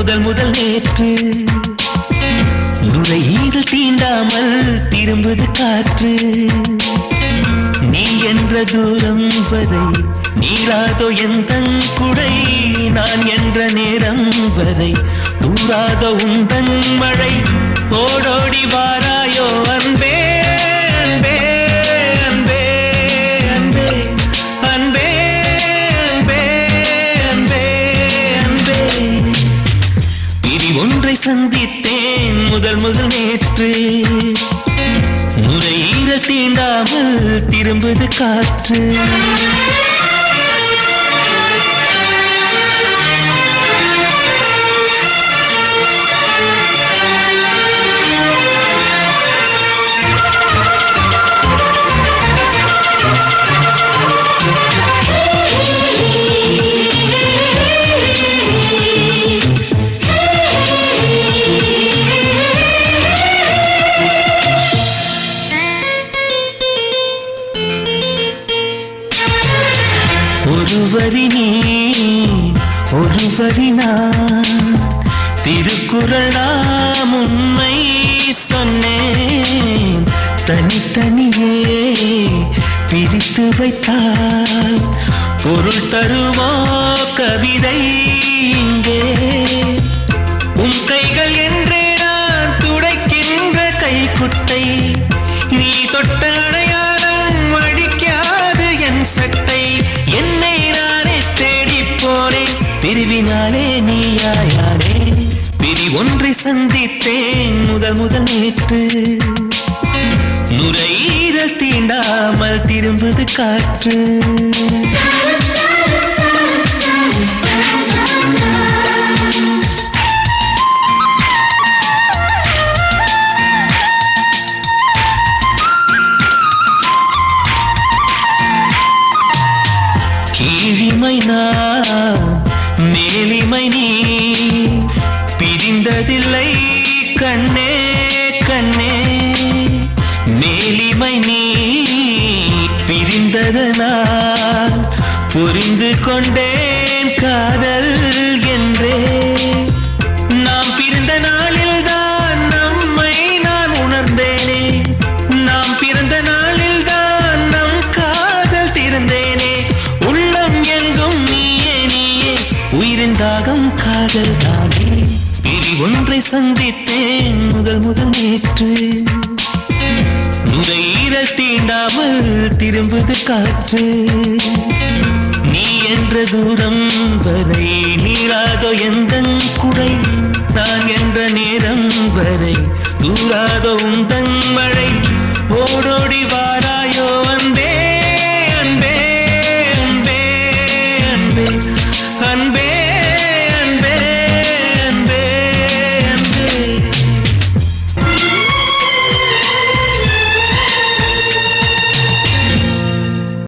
முதல் முதல் நேற்று நுரையீரல் தீண்டாமல் திரும்புது காற்று நீ என்ற தூரம் வரை நீராதோ எந்தன் குடை நான் என்ற நேரம் வரை தூராதோ உந்தன் மழை ஓடோடி வாராயோ அன்பே அன்பே அன்பே அன்பே அன்பே அன்பே அன்பே அன்பே பிரி ஒன்றை சந்தித்தேன் முதல் முதல் நேற்று நுரையீரல் தீண்டாமல் திரும்புது காற்று ஒருவரி நீ ஒருவரி நான் திருக்குறள் நாம் உண்மை சொன்னேன் தனித்தனியே பிரித்து வைத்தால் பொருள் தருவோ கவிதை இங்கே உன் கைகள் என்றே நான் துடைக்கின்ற கைக்குட்டை நீ தொட்ட அடையாளம் அடிக்காது என் சட்டை என்னை நானே தேடி போனேன் பிரிவினாலே நீயாயானே பிரி ஒன்றை சந்தித்தேன் முதல் முதல் நேற்று நுரையீரல் தீண்டாமல் திரும்புது காற்று கீழிமை நான் மேலிமை நீ பிரிந்ததில்லை கண்ணே கண்ணே மேலிமை நீ பிரிந்ததனால் புரிந்து கொண்டேன் காதல் என்றே நாம் பிறந்த நாளில் தான் நம்மை நான் உணர்ந்தேனே நாம் பிறந்த நாளில் தான் நம் காதல் திறந்தேனே எங்கும் நீயே நீயே உயிரின் தாகம் காதல் தானே பிரி ஒன்றை சந்தித்தேன் முதல் முதல் நேற்று நுரையீரல் தீண்டாமல் திரும்புது காற்று நீ என்ற தூரம் வரை நீராதோ எந்தன் குடை நான் என்ற நேரம் வரை தூராதோ உந்தன் மழை ஓடோடி வாராயோ வந்தே